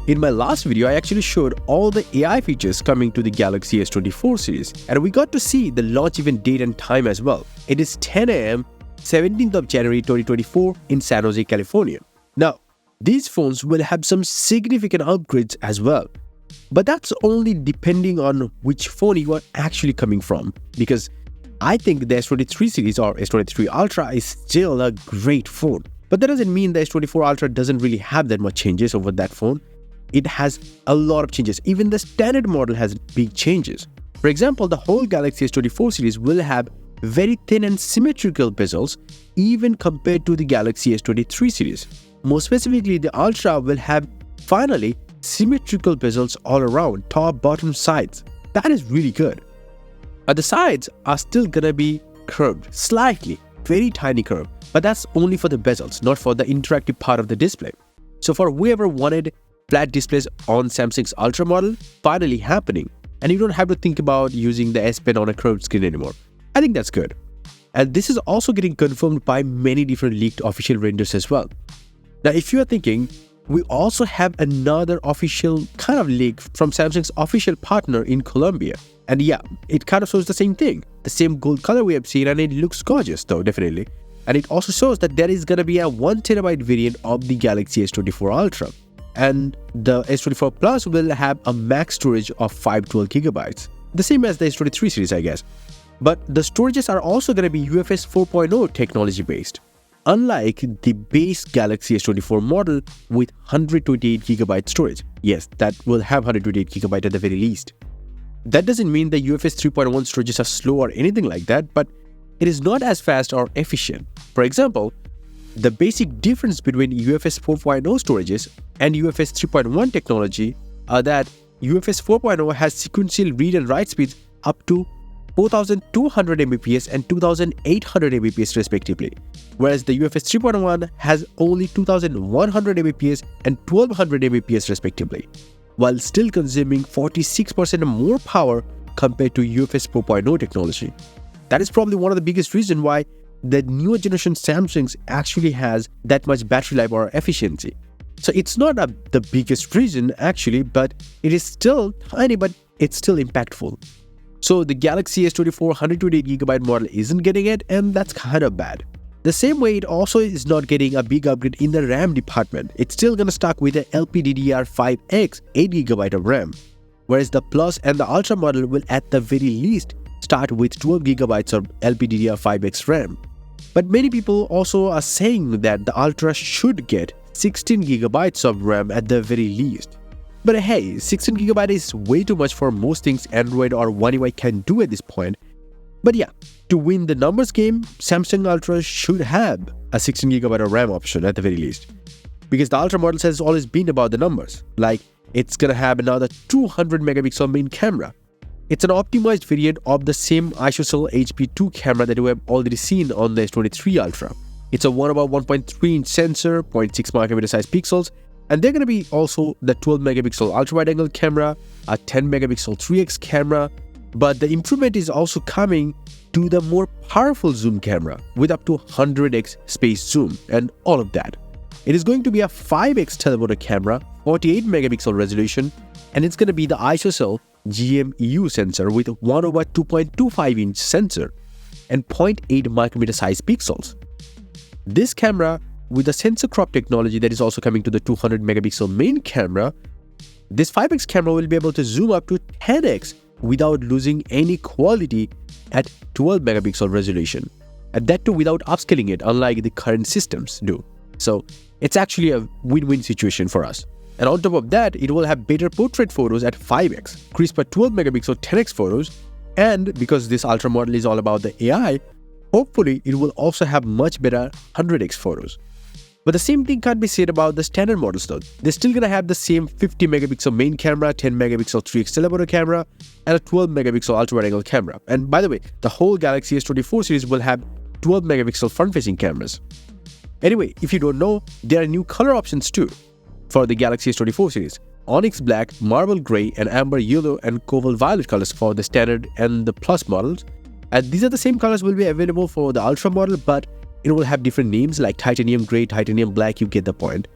In my last video, I actually showed all the AI features coming to the Galaxy S24 series, and we got to see the launch event date and time as well. It is 10 AM, 17th of January 2024 in San Jose, California. Now, these phones will have some significant upgrades as well, but that's only depending on which phone you are actually coming from, because I think the S23 series or S23 Ultra is still a great phone. But that doesn't mean the S24 Ultra doesn't really have that much changes over that phone. It has a lot of changes. Even the standard model has big changes. For example, the whole Galaxy S24 series will have very thin and symmetrical bezels even compared to the Galaxy S23 series. More specifically, the Ultra will have finally symmetrical bezels all around, top, bottom, sides. That is really good. But the sides are still gonna be curved, slightly, very tiny curve. But that's only for the bezels, not for the interactive part of the display. So for whoever wanted flat displays on Samsung's Ultra model, finally happening. And you don't have to think about using the S Pen on a curved screen anymore. I think that's good. And this is also getting confirmed by many different leaked official renders as well. Now, if you are thinking, we also have another official kind of leak from Samsung's official partner in Colombia. And yeah, it kind of shows the same thing. The same gold color we have seen, and it looks gorgeous though, definitely. And it also shows that there is gonna be a 1TB variant of the Galaxy S24 Ultra. And the S24 Plus will have a max storage of 512GB. The same as the S23 series, I guess. But the storages are also gonna be UFS 4.0 technology based. Unlike the base Galaxy S24 model with 128GB storage. Yes, that will have 128GB at the very least. That doesn't mean the UFS 3.1 storages are slow or anything like that, but it is not as fast or efficient. For example, the basic difference between UFS 4.0 storages and UFS 3.1 technology are that UFS 4.0 has sequential read and write speeds up to 4200 Mbps and 2800 Mbps respectively, whereas the UFS 3.1 has only 2100 Mbps and 1200 Mbps respectively, while still consuming 46% more power compared to UFS 4.0 technology. That is probably one of the biggest reasons why the newer generation Samsungs actually has that much battery life or efficiency. So it's not the biggest reason actually, but it is still tiny, but it's still impactful. So the Galaxy S24 128GB model isn't getting it, and that's kind of bad. The same way it also is not getting a big upgrade in the RAM department. It's still gonna stuck with the LPDDR5X 8GB of RAM, whereas the Plus and the Ultra model will at the very least start with 12GB of LPDDR5X RAM. But many people also are saying that the Ultra should get 16GB of RAM at the very least. But hey, 16GB is way too much for most things Android or One UI can do at this point. But yeah, to win the numbers game, Samsung Ultra should have a 16GB of RAM option at the very least. Because the Ultra model has always been about the numbers. Like, it's gonna have another 200 megapixel main camera. It's an optimized variant of the same ISOCELL HP2 camera that we have already seen on the S23 Ultra. It's a 1/1.3-inch sensor, 0.6mm size pixels, and they're going to be also the 12-megapixel ultra-wide-angle camera, a 10-megapixel 3x camera, but the improvement is also coming to the more powerful zoom camera with up to 100x space zoom and all of that. It is going to be a 5x telephoto camera, 48-megapixel resolution, and it's going to be the ISOCELL GMEU sensor with 1/2.25-inch sensor and 0.8 micrometer size pixels. This camera with the sensor crop technology that is also coming to the 200 megapixel main camera, this 5x camera will be able to zoom up to 10x without losing any quality at 12 megapixel resolution, and that too without upscaling it, unlike the current systems do. So it's actually a win-win situation for us. And on top of that, it will have better portrait photos at 5x, crisper 12 megapixel 10x photos, and because this Ultra model is all about the AI, hopefully it will also have much better 100x photos. But the same thing can't be said about the standard models though. They're still gonna have the same 50 megapixel main camera, 10 megapixel 3x telephoto camera, and a 12 megapixel ultra-wide-angle camera. And by the way, the whole Galaxy S24 series will have 12 megapixel front-facing cameras. Anyway, if you don't know, there are new color options too for the Galaxy S24 series. Onyx Black, Marble Grey, and Amber Yellow and Cobalt Violet colors for the standard and the Plus models. And these are the same colors will be available for the Ultra model, but it will have different names like Titanium Grey, Titanium Black, you get the point.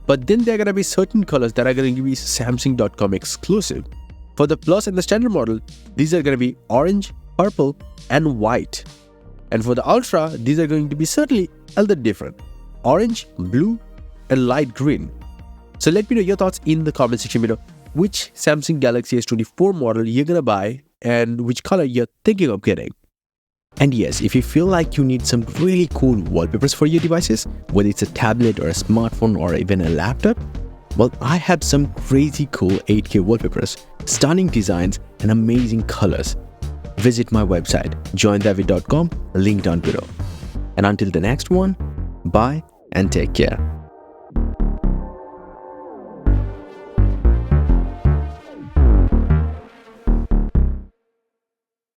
But then there are going to be certain colors that are going to be Samsung.com exclusive. For the Plus and the standard model, these are going to be orange, purple, and white. And for the Ultra, these are going to be certainly a little different: orange, blue, and light green. So let me know your thoughts in the comment section below. Which Samsung Galaxy S24 model you're going to buy and which color you're thinking of getting. And yes, if you feel like you need some really cool wallpapers for your devices, whether it's a tablet or a smartphone or even a laptop, well, I have some crazy cool 8K wallpapers, stunning designs, and amazing colors. Visit my website, joindavid.com, link down below. And until the next one, bye and take care.